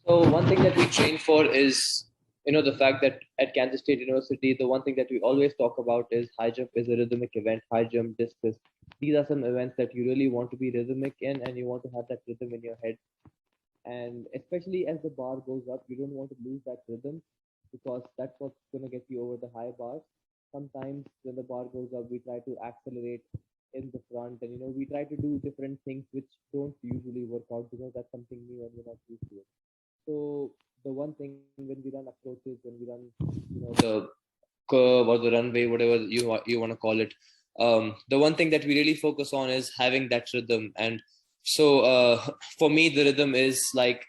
So one thing that we train for is, the fact that at Kansas State University, the one thing that we always talk about is high jump is a rhythmic event, high jump, discus. These are some events that you really want to be rhythmic in and you want to have that rhythm in your head. And especially as the bar goes up, you don't want to lose that rhythm because that's what's going to get you over the high bars. Sometimes when the bar goes up, we try to accelerate in the front and we try to do different things which don't usually work out because that's something new and we're not used to it. So the one thing when we run approaches, when we run, the curve or the runway, whatever you want to call it, the one thing that we really focus on is having that rhythm. And so for me, the rhythm is like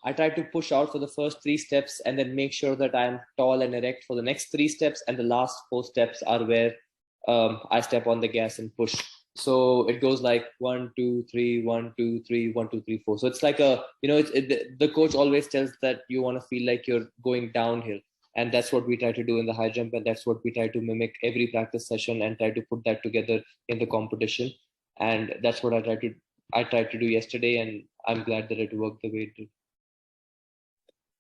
I try to push out for the first 3 steps and then make sure that I'm tall and erect for the next 3 steps, and the last 4 steps are where I step on the gas and push. So it goes like 1, 2, 3, 1, 2, 3, 1, 2, 3, 4. So it's like the coach always tells that you want to feel like you're going downhill, and that's what we try to do in the high jump, and that's what we try to mimic every practice session and try to put that together in the competition. And that's what I tried to do yesterday, and I'm glad that it worked the way it did.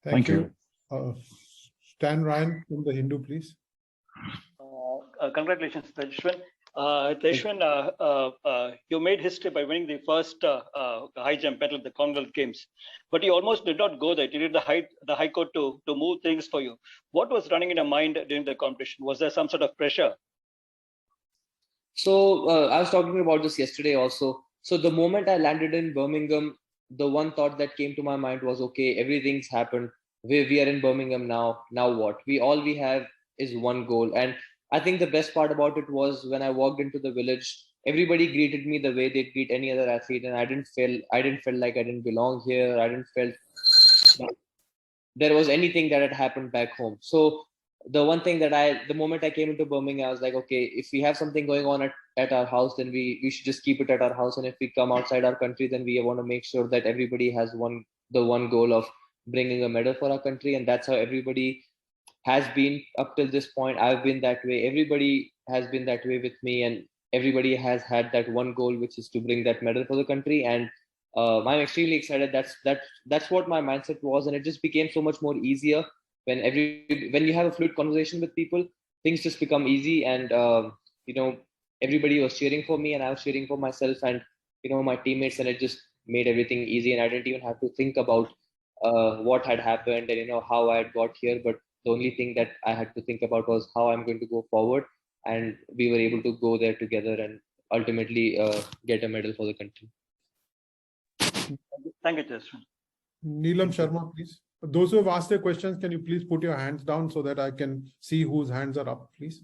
Thank you. Stan Ryan from the Hindu, please. Congratulations, Tejaswin. Tejaswin, you made history by winning the first high jump medal at the Commonwealth Games, but you almost did not go there. You did the high court to move things for you. What was running in your mind during the competition? Was there some sort of pressure? So I was talking about this yesterday also. So the moment I landed in Birmingham, the one thought that came to my mind was, okay, everything's happened. We are in Birmingham now. Now what? All we have is one goal. And I think the best part about it was when I walked into the village, everybody greeted me the way they greet any other athlete, and I didn't feel like I didn't belong here. I didn't feel there was anything that had happened back home. So the one thing that the moment I came into Birmingham, I was like, okay, if we have something going on at our house, then we should just keep it at our house. And if we come outside our country, then we want to make sure that everybody has the one goal of bringing a medal for our country. And that's how everybody has been up till this point. I've been that way. Everybody has been that way with me, and everybody has had that one goal, which is to bring that medal for the country. And I'm extremely excited. That's what my mindset was, and it just became so much more easier when you have a fluid conversation with people. Things just become easy, and everybody was cheering for me, and I was cheering for myself, and my teammates, and it just made everything easy. And I didn't even have to think about what had happened and how I had got here, but the only thing that I had to think about was how I'm going to go forward, and we were able to go there together and ultimately get a medal for the country. Thank you, Tejaswin. Neelam Sharma, please. Those who have asked their questions, can you please put your hands down so that I can see whose hands are up, please?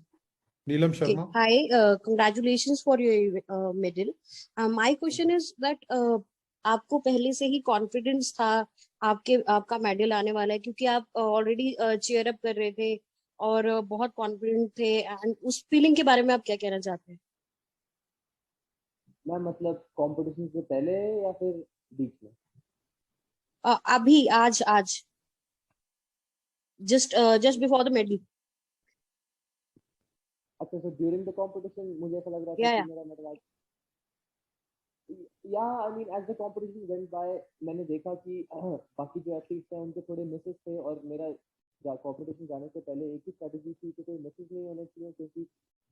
Neelam Sharma. Okay. Hi, congratulations for your medal. My question is that आपको पहले से ही confidence था आपका medal आने वाला है, क्योंकि आप ऑलरेडी चीयर अप कर रहे थे और बहुत कॉन्फिडेंट थे, एंड उस फीलिंग के बारे में आप क्या कहना चाहते हैं? मैं मतलब कंपटीशन से पहले या फिर बीच में? अभी आज just before the medal. अच्छा, so during the competition मुझे ऐसा लग रहा था कि मेरा medal I mean, as the competition went by, मैंने देखा कि बाकी जो एथलीट्स हैं उनके थोड़े मिसेस थे, और मेरा कॉम्पिटिशन जाने से पहले एक ही स्ट्रेटेजी थी कि कोई मिसेस नहीं होने चाहिए, क्योंकि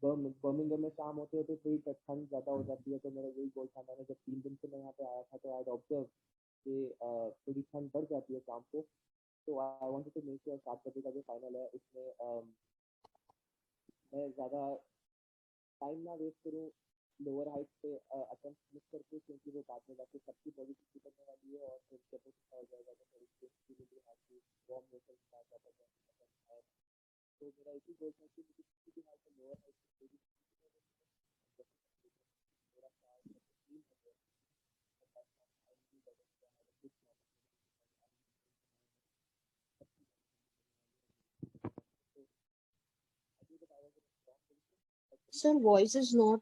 बर्मिंघम में शाम होते होते थोड़ी ठंड ज़्यादा हो जाती है। तो मेरा यही गोल था। मैंने जब 3 दिन से मैं यहाँ पे आया था तो आई ऑब्जर्व कि थोड़ी ठंड बढ़ जाती है शाम को, तो I wanted to make sure 7 बजे का जो फाइनल है उसमें मैं ज़्यादा टाइम ना वेस्ट करूँ लोअर हाइट पे अटेम्प्ट मिस करके, क्योंकि वो बाद में जाके सबकी बॉडी फिट करने वाली है और फिर जब वो हो जाएगा तो थोड़ी फ्लेक्सिबिलिटी आती है, वार्म वाटर स्टार्ट हो जाता है। तो मेरा एक ही गोल था कि मुझे किसी भी हाल में लोअर हाइट पे बॉडी मेरा team Sir, voice is not.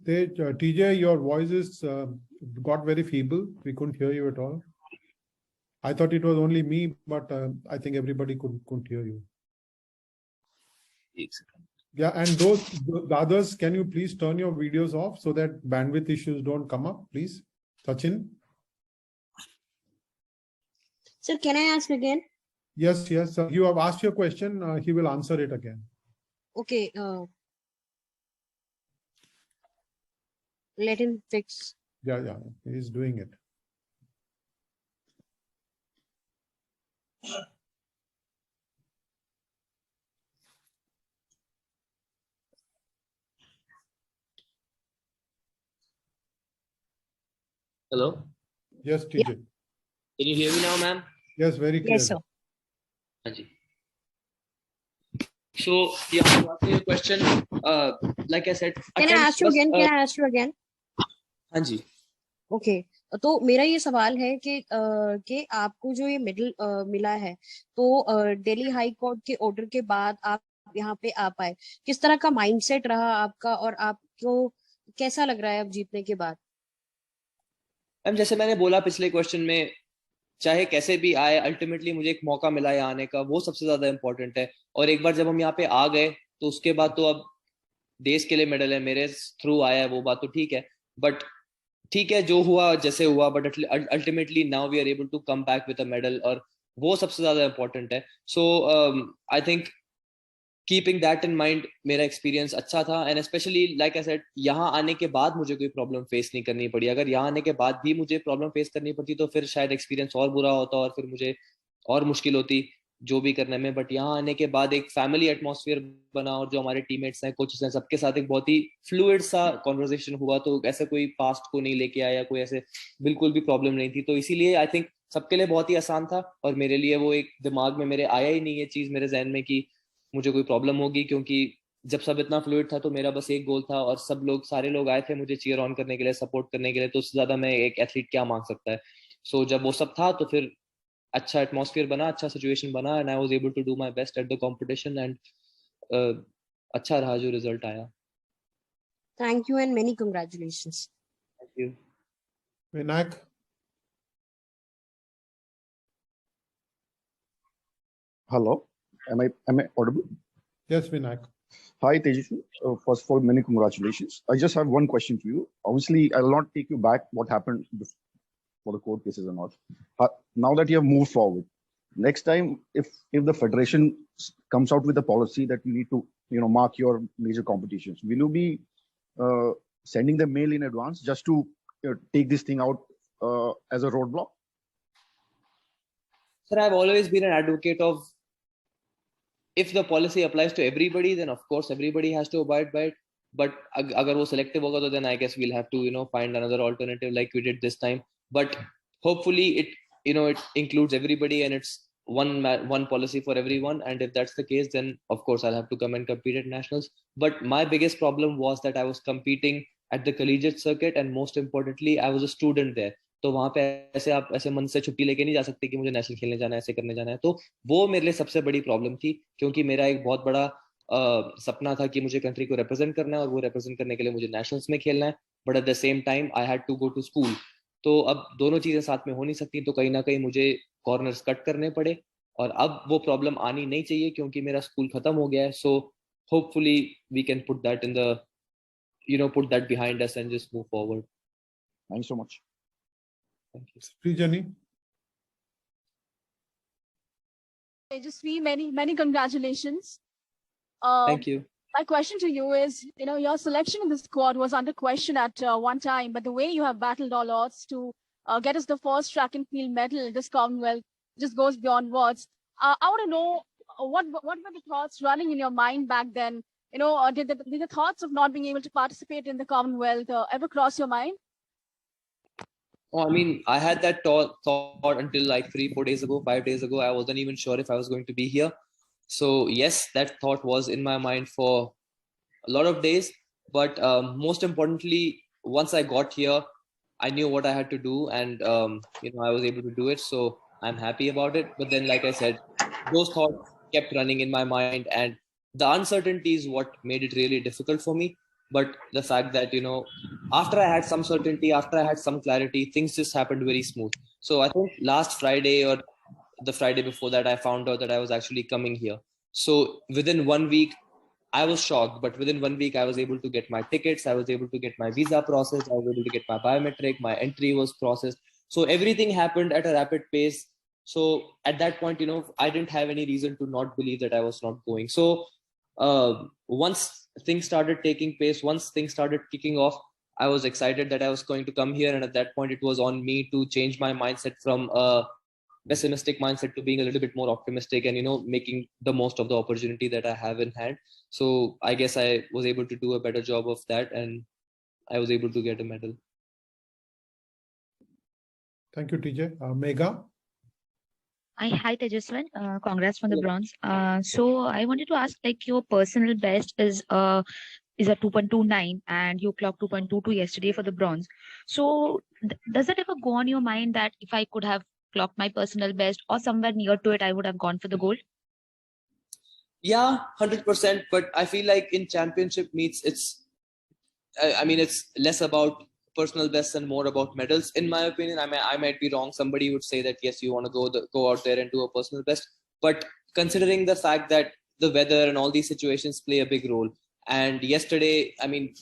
TJ, your voice is got very feeble. We couldn't hear you at all. I thought it was only me, but I think everybody couldn't hear you. Yeah, and the others, can you please turn your videos off so that bandwidth issues don't come up, please? Sachin? Sir, can I ask again? Yes. You have asked your question. He will answer it again. Okay. Let him fix. Yeah. He's doing it. Hello? Yes, TJ. Can you hear me now, ma'am? Yes, very clear. Yes, sir. Anji. So, yeah, to answer your question, like I said, Can I ask you again? Can I ask you again? Anji. Okay तो मेरा ये सवाल है कि आपको जो ये medal मिला है तो दिल्ली हाई कोर्ट के ऑर्डर के बाद आप यहाँ पे आ पाए, किस तरह का माइंडसेट रहा आपका और आपको कैसा लग रहा है अब जीतने के बाद? मैम जैसे मैंने बोला पिछले क्वेश्चन में, चाहे कैसे भी आए, अल्टीमेटली मुझे एक मौका मिला है आने का, वो सबसे ज्यादा इंपॉर्टेंट है। और एक बार जब हम यहाँ पे आ गए तो उसके बाद तो अब देश के लिए मेडल है, मेरे थ्रू आया है, वो बात तो ठीक है। बट ठीक है, जो हुआ जैसे हुआ, but ultimately now we are able to come back with a medal, और वो सबसे ज्यादा इंपॉर्टेंट है। So I think keeping that in mind, मेरा एक्सपीरियंस अच्छा था। And specially like I said, यहाँ आने के बाद मुझे कोई प्रॉब्लम फेस नहीं करनी पड़ी। अगर यहाँ आने के बाद भी मुझे प्रॉब्लम फेस करनी पड़ती तो फिर शायद एक्सपीरियंस और बुरा होता और फिर मुझे और मुश्किल होती जो भी करने में। बट यहाँ आने के बाद एक फैमिली एटमॉस्फेयर बना, और जो हमारे टीममेट्स हैं, कोचेस हैं, सबके साथ एक बहुत ही फ्लूइड सा कॉन्वर्जेशन हुआ। तो ऐसे कोई पास्ट को नहीं लेके आया, कोई ऐसे बिल्कुल भी प्रॉब्लम नहीं थी। तो इसीलिए आई थिंक सबके लिए बहुत ही आसान था, और मेरे लिए वो एक दिमाग में मेरे आया ही नहीं ये चीज मेरे जहन में कि मुझे कोई प्रॉब्लम होगी, क्योंकि जब सब इतना फ्लूइड था तो मेरा बस एक गोल था, और सब लोग, सारे लोग आए थे मुझे चीयर ऑन करने के लिए, सपोर्ट करने के लिए। तो उससे ज्यादा मैं एक एथलीट क्या मांग सकता है। सो जब वो सब था तो फिर अच्छा एटमॉस्फेयर बना, अच्छा सिचुएशन बना, and I was able to do my best at the competition, एंड अच्छा रहा जो रिजल्ट आया। Thank you and many congratulations. Thank you. Vinayak. Hello, am I audible? Yes, Vinayak. Hi, Tejaswin. First of all, many congratulations. I just have one question for you. Obviously, I will not take you back what happened for the court cases and all. Now that you have moved forward, next time, if the federation comes out with a policy that you need to mark your major competitions, will you be sending the mail in advance just to take this thing out as a roadblock? Sir, I've always been an advocate of, if the policy applies to everybody, then of course everybody has to abide by it. But agar wo selective hoga, then I guess we'll have to find another alternative like we did this time. But hopefully it includes everybody, and it's one policy for everyone. And if that's the case, then of course I'll have to come and compete at nationals. But my biggest problem was that I was competing at the collegiate circuit, and most importantly I was a student there. तो वहां पे ऐसे आप ऐसे मन से छुट्टी लेके नहीं जा सकते कि मुझे नेशनल खेलने जाना है, ऐसे करने जाना है। तो वो मेरे लिए सबसे बड़ी प्रॉब्लम थी, क्योंकि मेरा एक बहुत बड़ा सपना था कि मुझे कंट्री को रिप्रेजेंट करना है, और वो रिप्रेजेंट करने के लिए मुझे नेशनल्स में खेलना है। But at the same time I had to go to school. तो अब दोनों चीजें साथ में हो नहीं सकती, तो कहीं ना कहीं मुझे कॉर्नर्स कट करने पड़े। और अब वो प्रॉब्लम आनी नहीं चाहिए, क्योंकि मेरा स्कूल खत्म हो गया है। So hopefully we can put that in the put that behind us and just move forward. Thank you so much. Thank you. Srijani. Tejaswin, many congratulations. Thank you. My question to you is, your selection in the squad was under question at one time, but the way you have battled all odds to get us the first track and field medal this Commonwealth just goes beyond words. I want to know what were the thoughts running in your mind back then? Did the thoughts of not being able to participate in the Commonwealth ever cross your mind? Oh, I mean, I had that thought until like 3-4 days ago, 5 days ago. I wasn't even sure if I was going to be here. So yes, that thought was in my mind for a lot of days. But most importantly, once I got here, I knew what I had to do, and I was able to do it. So I'm happy about it. But then, like I said, those thoughts kept running in my mind, and the uncertainty is what made it really difficult for me. But the fact that, after I had some certainty, after I had some clarity, things just happened very smooth. So I think last Friday or the Friday before that, I found out that I was actually coming here. So within 1 week, I was shocked, but within 1 week, I was able to get my tickets. I was able to get my visa processed. I was able to get my biometric. My entry was processed. So everything happened at a rapid pace. So at that point, I didn't have any reason to not believe that I was not going. So once things started taking pace, once things started kicking off, I was excited that I was going to come here. And at that point, it was on me to change my mindset from a pessimistic mindset to being a little bit more optimistic and, making the most of the opportunity that I have in hand. So I guess I was able to do a better job of that, and I was able to get a medal. Thank you, TJ. Megha? Hi, Tejaswin. Congrats on the bronze. So I wanted to ask, like, your personal best is a 2.29, and you clocked 2.22 yesterday for the bronze. So does it ever go on your mind that if I could have clocked my personal best or somewhere near to it, I would have gone for the gold? Yeah, 100%. But I feel like in championship meets, it's less about personal best and more about medals. In my opinion, I might be wrong. Somebody would say that yes, you want to go out there and do a personal best. But considering the fact that the weather and all these situations play a big role. And yesterday,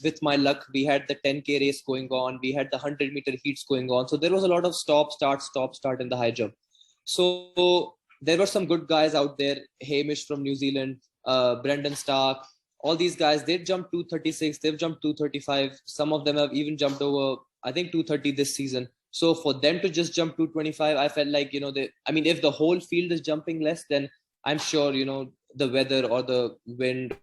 with my luck, we had the 10K race going on. We had the 100-meter heats going on. So there was a lot of stop, start in the high jump. So there were some good guys out there. Hamish from New Zealand, Brendan Stark, all these guys, they've jumped 236, they've jumped 235. Some of them have even jumped over, I think, 230 this season. So for them to just jump 225, I felt like, if the whole field is jumping less, then I'm sure, the weather or the wind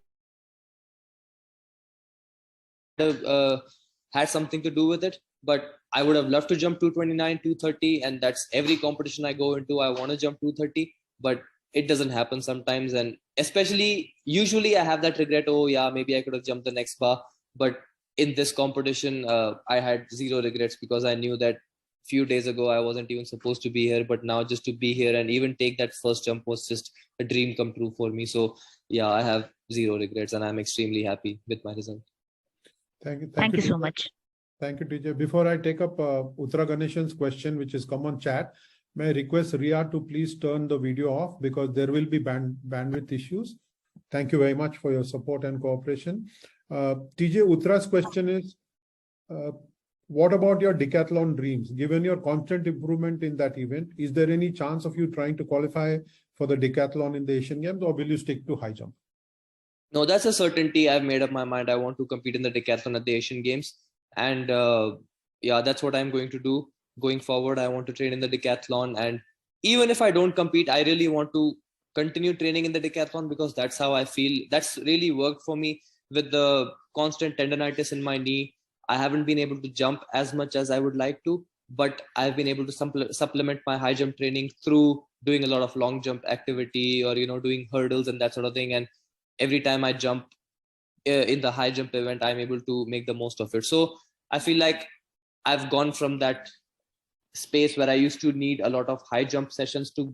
had something to do with it. But I would have loved to jump 229, 230, and that's every competition I go into. I want to jump 230, but it doesn't happen sometimes. And especially, usually I have that regret, oh yeah, maybe I could have jumped the next bar. But in this competition, I had zero regrets, because I knew that few days ago I wasn't even supposed to be here, but now just to be here and even take that first jump was just a dream come true for me. So yeah, I have zero regrets, and I'm extremely happy with my result. Thank you. Thank you so much. Thank you, TJ. Before I take up Uttara Ganeshan's question, which is come on chat, may I request Ria to please turn the video off, because there will be bandwidth issues. Thank you very much for your support and cooperation. TJ, Uttara's question is, what about your decathlon dreams? Given your constant improvement in that event, is there any chance of you trying to qualify for the decathlon in the Asian Games, or will you stick to high jump? No, that's a certainty. I've made up my mind. I want to compete in the decathlon at the Asian Games. And yeah, that's what I'm going to do. Going forward, I want to train in the decathlon. And even if I don't compete, I really want to continue training in the decathlon, because that's how I feel. That's really worked for me. With the constant tendonitis in my knee, I haven't been able to jump as much as I would like to, but I've been able to supplement my high jump training through doing a lot of long jump activity, or doing hurdles and that sort of thing. And every time I jump in the high jump event, I'm able to make the most of it. So I feel like I've gone from that space where I used to need a lot of high jump sessions to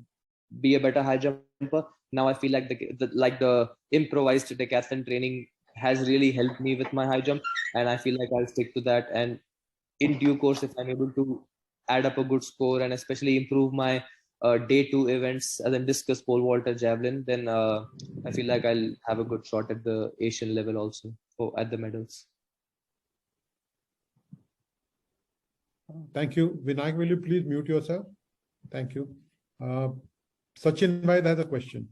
be a better high jumper. Now I feel like the improvised decathlon training has really helped me with my high jump, and I feel like I'll stick to that. And in due course, if I'm able to add up a good score and especially improve my day 2 events, as in discus, pole vault, or javelin, then I feel like I'll have a good shot at the Asian level also, at the medals. Thank you. Vinayak, will you please mute yourself? Thank you. Sachin Bhai has a question.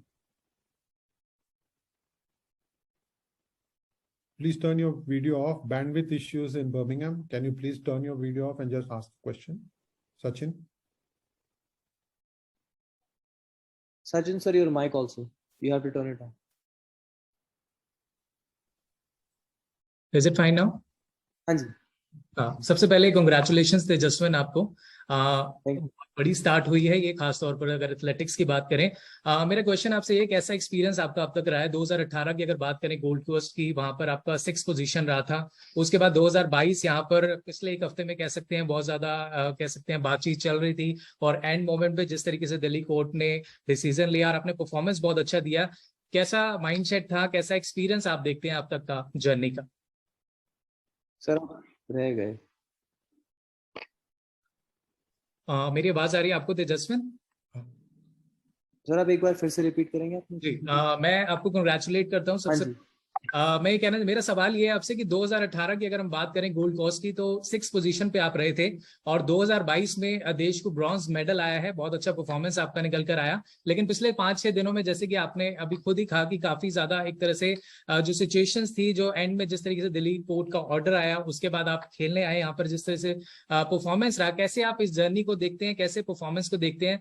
Please turn your video off. Bandwidth issues in Birmingham. Can you please turn your video off and just ask the question? Sachin? Sachin, sir, your mic also. You have to turn it on. Is it fine now? हाँ जी. सबसे पहले congratulations तेजस्विन आपको. बड़ी start हुई है ये, खास तौर पर अगर एथलेटिक्स की बात करें. मेरा क्वेश्चन आपसे ये, कैसा एक्सपीरियंस आपका अब तक रहा है? 2018 की अगर बात करें गोल्ड कोस्ट की, वहां पर आपका 6th पोजीशन रहा था. उसके बाद 2022 यहाँ पर पिछले एक हफ्ते में कह सकते हैं बहुत ज्यादा कह सकते हैं बातचीत चल रही थी, और एंड मोमेंट पे जिस तरीके से दिल्ली कोर्ट ने डिसीजन लिया और आपने परफॉर्मेंस बहुत अच्छा दिया, कैसा माइंडसेट था, कैसा एक्सपीरियंस आप देखते हैं अब तक का जर्नी का? सर रह गए. मेरी आवाज आ रही है आपको तेजस्विन? सर आप एक बार फिर से रिपीट करेंगे आप? जी, मैं आपको कंग्रेचुलेट करता हूँ सबसे मैं ये कहना, मेरा सवाल ये है आपसे कि 2018 की अगर हम बात करें गोल्ड कॉस्ट की, तो 6 पोजीशन पे आप रहे थे, और 2022 में देश को ब्रॉन्ज मेडल आया है, बहुत अच्छा परफॉर्मेंस आपका निकल कर आया। लेकिन पिछले 5-6 दिनों में, जैसे कि आपने अभी खुद ही कहा कि काफी ज्यादा एक तरह से जो सिचुएशंस थी, जो एंड में जिस तरीके से दिल्ली कोर्ट का ऑर्डर आया, उसके बाद आप खेलने आए यहाँ पर, जिस तरह से परफॉर्मेंस रहा, कैसे आप इस जर्नी को देखते हैं, कैसे परफॉर्मेंस को देखते हैं,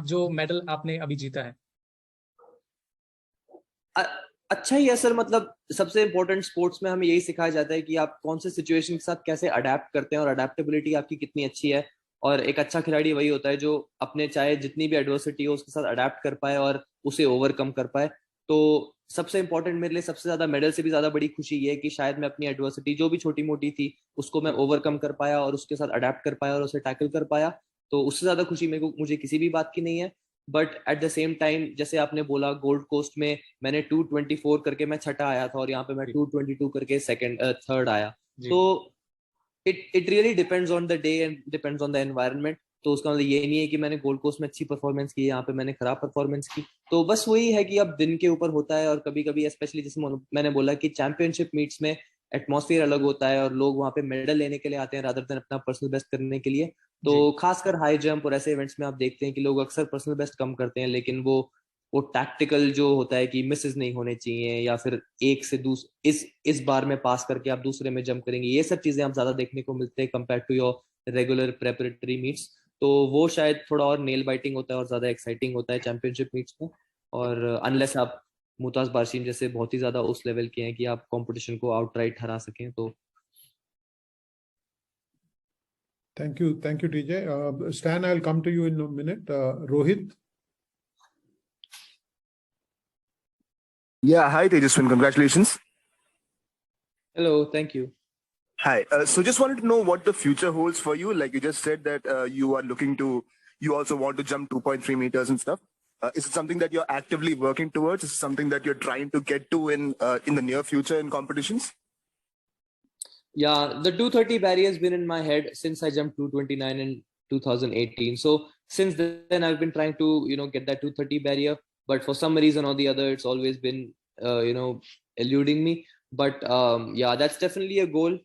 जो मेडल आपने अभी जीता है? अच्छा ही है सर, मतलब सबसे इम्पोर्टेंट स्पोर्ट्स में हमें यही सिखाया जाता है कि आप कौन से सिचुएशन के साथ कैसे अडेप्ट करते हैं, और अडेप्टेबिलिटी आपकी कितनी अच्छी है। और एक अच्छा खिलाड़ी वही होता है जो अपने चाहे जितनी भी एडवर्सिटी हो उसके साथ अडेप्ट कर पाए और उसे ओवरकम कर पाए। तो सबसे इम्पोर्टेंट मेरे लिए, सबसे ज्यादा मेडल से भी ज्यादा बड़ी खुशी ये है कि शायद मैं अपनी एडवर्सिटी जो भी छोटी मोटी थी उसको मैं ओवरकम कर पाया और उसके साथ अडेप्ट कर पाया और उसे टैकल कर पाया। तो उससे ज्यादा खुशी मेरे को मुझे किसी भी बात की नहीं है। But at the same time, जैसे आपने बोला, गोल्ड कोस्ट में मैंने 224 करके मैं छठा आया था, और यहाँ पे मैं 222 करके थर्ड आया। तो it really depends on the day and depends on the environment. तो उसका मतलब ये नहीं है कि मैंने गोल्ड कोस्ट में अच्छी परफॉर्मेंस की, यहाँ पे मैंने खराब परफॉर्मेंस की। तो बस वही है कि अब दिन के ऊपर होता है, और कभी कभी स्पेशली जैसे मैंने बोला कि चैंपियनशिप मीट्स में एटमॉस्फेयर अलग होता है और लोग वहाँ पे मेडल लेने के लिए आते हैं रादर देन अपना पर्सनल बेस्ट करने के लिए। तो खासकर हाई जंप और ऐसे इवेंट्स में आप देखते हैं कि लोग अक्सर पर्सनल बेस्ट कम करते हैं, लेकिन वो टैक्टिकल जो होता है कि मिसेस नहीं होने चाहिए, या फिर एक से इस बार में पास करके आप दूसरे में जंप करेंगे, ये सब चीजें आप ज्यादा देखने को मिलते हैं compare to your regular preparatory meets. तो वो शायद थोड़ा और नेल बाइटिंग होता है और ज्यादा एक्साइटिंग होता है चैंपियनशिप मीट्स में। और अनलेस आप मुमताज बारशीन जैसे बहुत ही ज्यादा उस लेवल के हैं कि आप कंपटीशन को आउटराइट हरा सकें। तो Thank you, TJ. Stan, I'll come to you in a minute. Rohit. Yeah, hi Tejaswin, congratulations. hello, thank you. Hi, so just wanted to know what the future holds for you. Like you just said that you also want to jump 2.3 meters and stuff. Is it something that you're actively working towards? Is it something that you're trying to get to in the near future in competitions? Yeah, the 230 barrier has been in my head since I jumped 229 in 2018. So since then, I've been trying to, get that 230 barrier. But for some reason or the other, it's always been, eluding me. But yeah, that's definitely a goal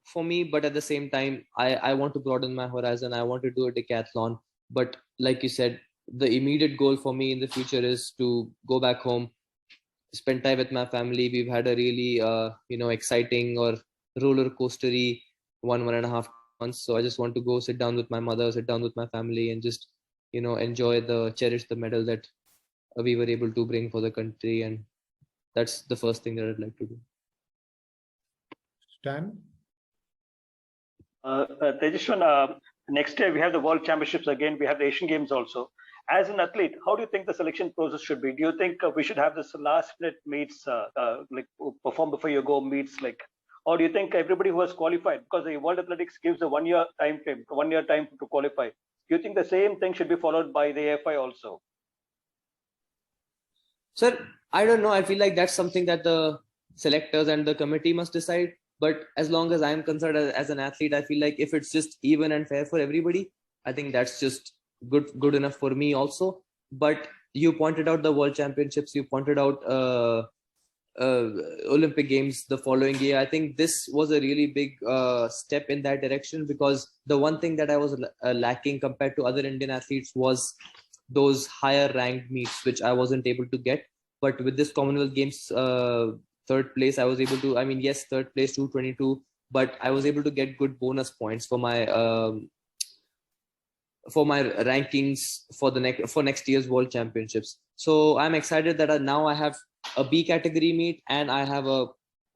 for me. But at the same time, I want to broaden my horizon. I want to do a decathlon. But like you said, the immediate goal for me in the future is to go back home, spend time with my family. We've had a really, exciting or roller coastery 1.5 months. So I just want to go sit down with my mother, sit down with my family, and just enjoy cherish the medal that we were able to bring for the country. And that's the first thing that I'd like to do. Stan. Tejaswin, next year we have the World Championships again. We have the Asian Games also. As an athlete, how do you think the selection process should be? Do you think we should have this last minute meets, like perform before you go meets, like, or do you think everybody who has qualified, because the World Athletics gives a 1 year time frame, 1 year time to qualify? Do you think the same thing should be followed by the AFI also? Sir, I don't know. I feel like that's something that the selectors and the committee must decide. But as long as I'm concerned as an athlete, I feel like if it's just even and fair for everybody, I think that's just good enough for me also. But you pointed out the World Championships, you pointed out Olympic Games the following year. I think this was a really big step in that direction, because the one thing that I was lacking compared to other Indian athletes was those higher ranked meets, which I wasn't able to get. But with this Commonwealth Games third place, I was able to, I mean, yes, third place 222, but I was able to get good bonus points for my rankings for next year's World Championships. So I'm excited that now I have a B category meet and I have a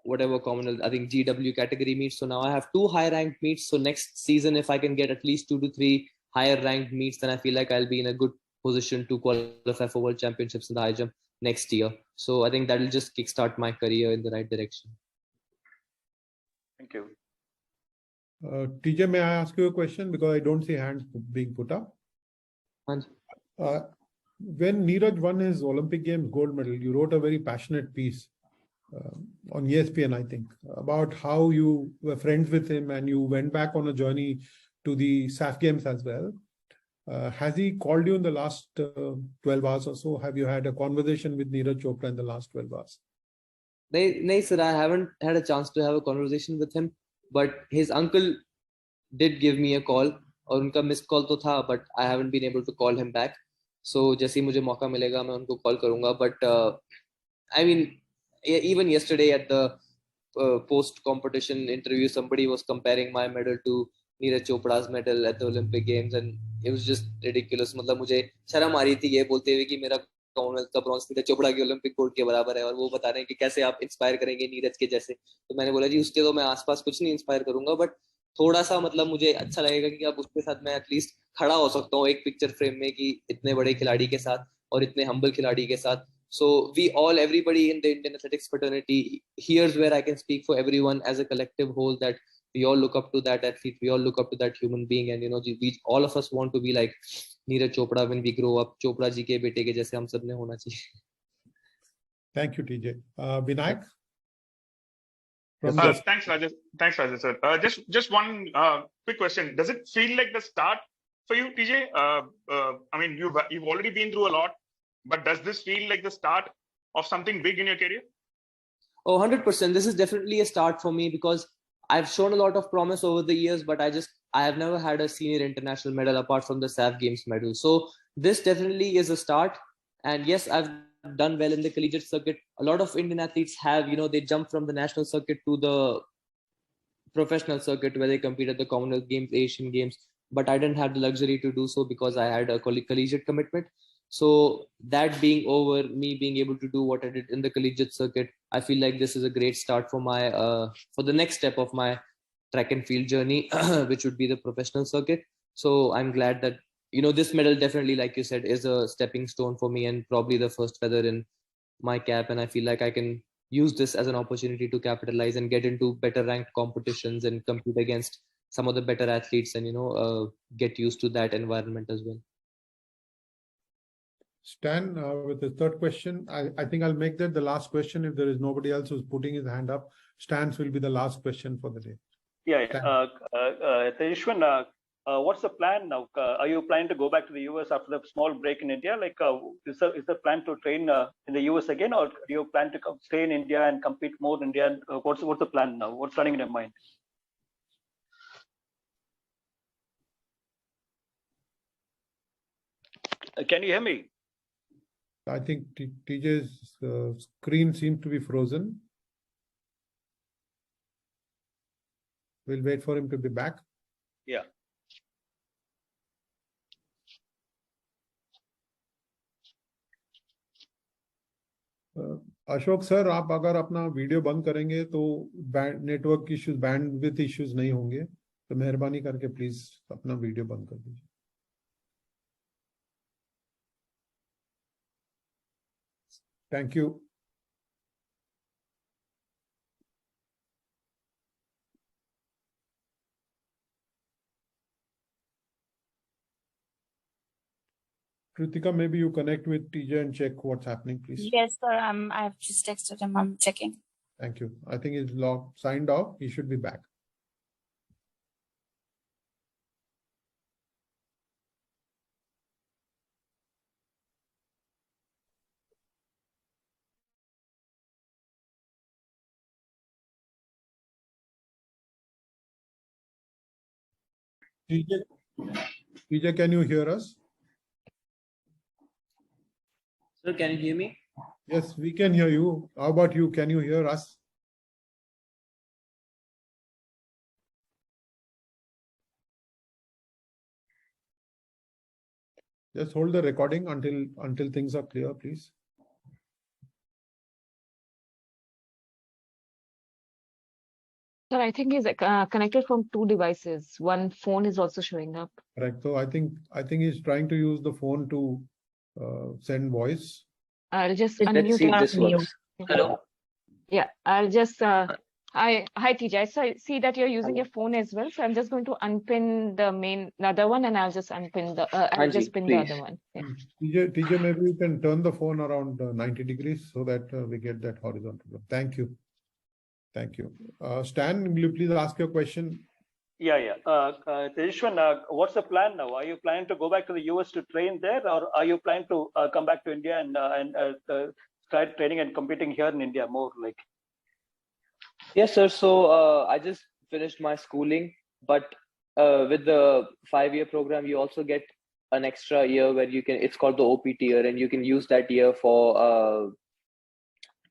whatever Commonwealth, I think GW category meets. So now I have 2 high ranked meets. So next season, if I can get at least 2 to 3 higher ranked meets, then I feel like I'll be in a good position to qualify for World Championships in the high jump next year. So I think that'll just kickstart my career in the right direction. Thank you. TJ, may I ask you a question, because I don't see hands being put up? When Neeraj won his Olympic Games gold medal, you wrote a very passionate piece on ESPN, I think, about how you were friends with him and you went back on a journey to the SAF Games as well. Has he called you in the last 12 hours or so? Have you had a conversation with Neeraj Chopra in the last 12 hours? No, sir, I haven't had a chance to have a conversation with him, but his uncle did give me a call और उनका missed call तो था, but I haven't been able to call him back. So जैसे ही मुझे मौका मिलेगा मैं उनको call करूँगा. But I mean, even yesterday at the post-competition interview, somebody was comparing my medal to Neeraj Chopra's medal at the Olympic Games, and it was just ridiculous. मतलब मुझे शर्म आ रही थी ये बोलते हुए कि मेरा कॉमनवेल्थ का ब्रॉन्ज नीरज चोपड़ा की ओलंपिक गोल्ड के बराबर है, और वो बता रहे हैं कि कैसे आप इंस्पायर करेंगे नीरज के जैसे. तो मैंने बोला जी उसके तो मैं आसपास कुछ नहीं इंस्पायर करूंगा, बट थोड़ा सा मतलब मुझे अच्छा लगेगा कि अब उसके साथ मैं एटलीस्ट खड़ा हो सकता हूँ एक पिक्चर फ्रेम में कि इतने बड़े खिलाड़ी के साथ और इतने हम्बल खिलाड़ी के साथ. So everybody in the Indian athletics fraternity, here's where I can speak for everyone as a collective whole, that we all look up to that athlete, we all look up to that human being, and we all of us want to be like Neeraj Chopra when we grow up. Chopra ji के बेटे के जैसे हम सब ने होना चाहिए. Thank you, TJ. Vinayak? Thanks, Rajesh sir. Just one quick question. Does it feel like the start for you, TJ? I mean, you've already been through a lot, but does this feel like the start of something big in your career? Oh, 100%. This is definitely a start for me because I've shown a lot of promise over the years, but I have never had a senior international medal apart from the SAF Games medal. So this definitely is a start. And yes, I've done well in the collegiate circuit. A lot of Indian athletes have, they jump from the national circuit to the professional circuit where they compete at the Commonwealth Games, Asian Games. But I didn't have the luxury to do so because I had a collegiate commitment. So that being over, me being able to do what I did in the collegiate circuit, I feel like this is a great start for my for the next step of my track and field journey, which would be the professional circuit. So I'm glad that this medal definitely, like you said, is a stepping stone for me and probably the first feather in my cap. And I feel like I can use this as an opportunity to capitalize and get into better ranked competitions and compete against some of the better athletes and get used to that environment as well. Stan, with the third question, I think I'll make that the last question if there is nobody else who's putting his hand up. Stan's will be the last question for the day. Tejaswin, what's the plan now? Are you planning to go back to the US after the small break in India? Like, is the plan to train in the US again, or do you plan to stay in India and compete more in India? What's the plan now? What's running in your mind? Can you hear me? I think TJ's screen seems to be frozen. We'll wait for him to be back. Yeah. Ashok sir, आप अगर अपना video बंद करेंगे तो network issues, bandwidth issues नहीं होंगे, तो मेहरबानी करके प्लीज अपना वीडियो बंद कर दीजिए. Thank you. Kritika, maybe you connect with TJ and check what's happening, please. Yes, sir. I've just texted him. I'm checking. Thank you. I think he's signed off. He should be back. TJ, can you hear us? Sir, can you hear me? Yes, we can hear you. How about you? Can you hear us? Just hold the recording until things are clear, please. Sir, I think he's connected from two devices. One phone is also showing up. Correct. So I think he's trying to use the phone to send voice. I'll just Let's unmute see if this works. Hello. Yeah, I'll just. Hi TJ. So I see that you're using your phone as well. So I'm just going to unpin the other one, and I'll just unpin the. I'll just pin the other one. Yeah. TJ, maybe you can turn the phone around 90 degrees so that we get that horizontal. Thank you. Thank you. Stan, will you please ask your question? Yeah. Tejaswin, what's the plan now? Are you planning to go back to the US to train there, or are you planning to come back to India and start training and competing here in India more? Like, Yes, sir. So I just finished my schooling, but with the 5-year program, you also get an extra year where you can. It's called the OPT year, and you can use that year for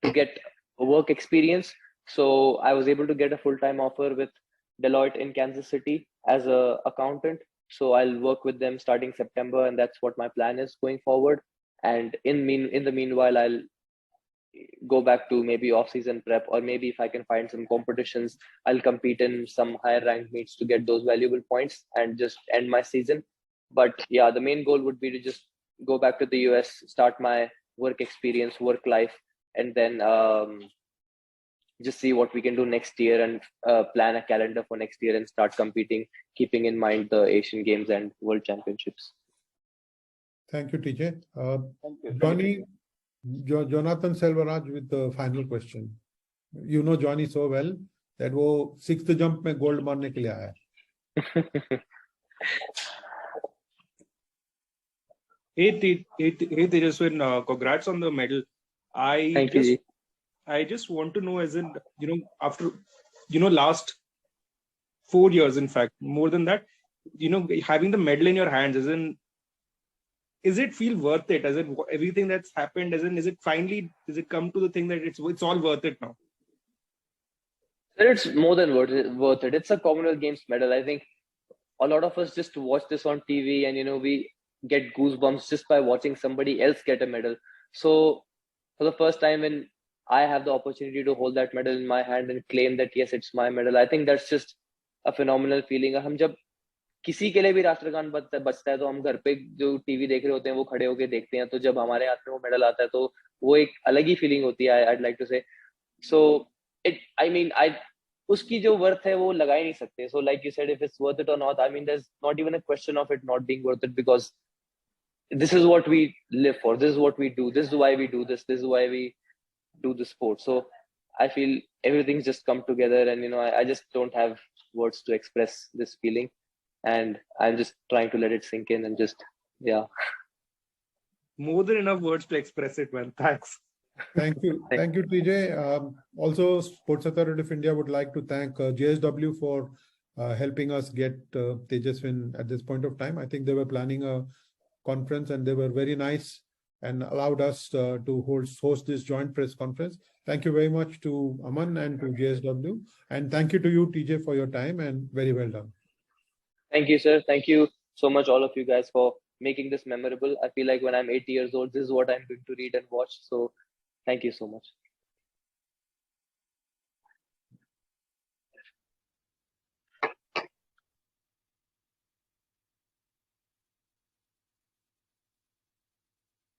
to get work experience. So I was able to get a full-time offer with Deloitte in Kansas City as a accountant. So I'll work with them starting September, and that's what my plan is going forward. And in the meanwhile, I'll go back to maybe off-season prep, or maybe if I can find some competitions, I'll compete in some higher ranked meets to get those valuable points and just end my season. But yeah, the main goal would be to just go back to the US, start my work experience, work life, and then just see what we can do next year, and plan a calendar for next year and start competing, keeping in mind the Asian Games and World Championships. Thank you, TJ. Thank you. Jonathan Selvaraj with the final question. You know Johnny so well that वो 6th jump में gold मारने के लिए आया है. Hey Tejaswin, congrats on the medal. Thank you. I just want to know, as in, after, last 4 years, in fact, more than that, having the medal in your hands, as in, is it feel worth it? As in, everything that's happened, as in, does it come to the thing that it's all worth it now? It's more than worth it. It's a Commonwealth Games medal. I think a lot of us just watch this on TV, and we get goosebumps just by watching somebody else get a medal. So for the first time, when I have the opportunity to hold that medal in my hand and claim that yes, it's my medal, I think that's just a phenomenal feeling. हम जब किसी के लिए भी राष्ट्रगान बजता है तो हम घर पे जो टीवी देख रहे होते हैं वो खड़े होके देखते हैं, तो जब हमारे हाथ में वो मेडल आता है तो वो एक अलग ही फीलिंग होती है. I'd like to say. So उसकी जो वर्थ है वो लगा ही नहीं सकते. So like you said, if it's worth it or not, there's not even a question of it not being worth it, because this is what we live for. This is what we do. This is why we do this. This is why we do the sport. So I feel everything's just come together, and I just don't have words to express this feeling, and I'm just trying to let it sink in and just More than enough words to express it, man. Thanks. Thank you. Thank you, TJ. Also, Sports Authority of India would like to thank JSW for helping us get Tejaswin at this point of time. I think they were planning a conference, and they were very nice and allowed us to host this joint press conference. Thank you very much to Aman and to JSW. And thank you to you, TJ, for your time, and very well done. Thank you, sir. Thank you so much, all of you guys, for making this memorable. I feel like when I'm 80 years old, this is what I'm going to read and watch. So thank you so much.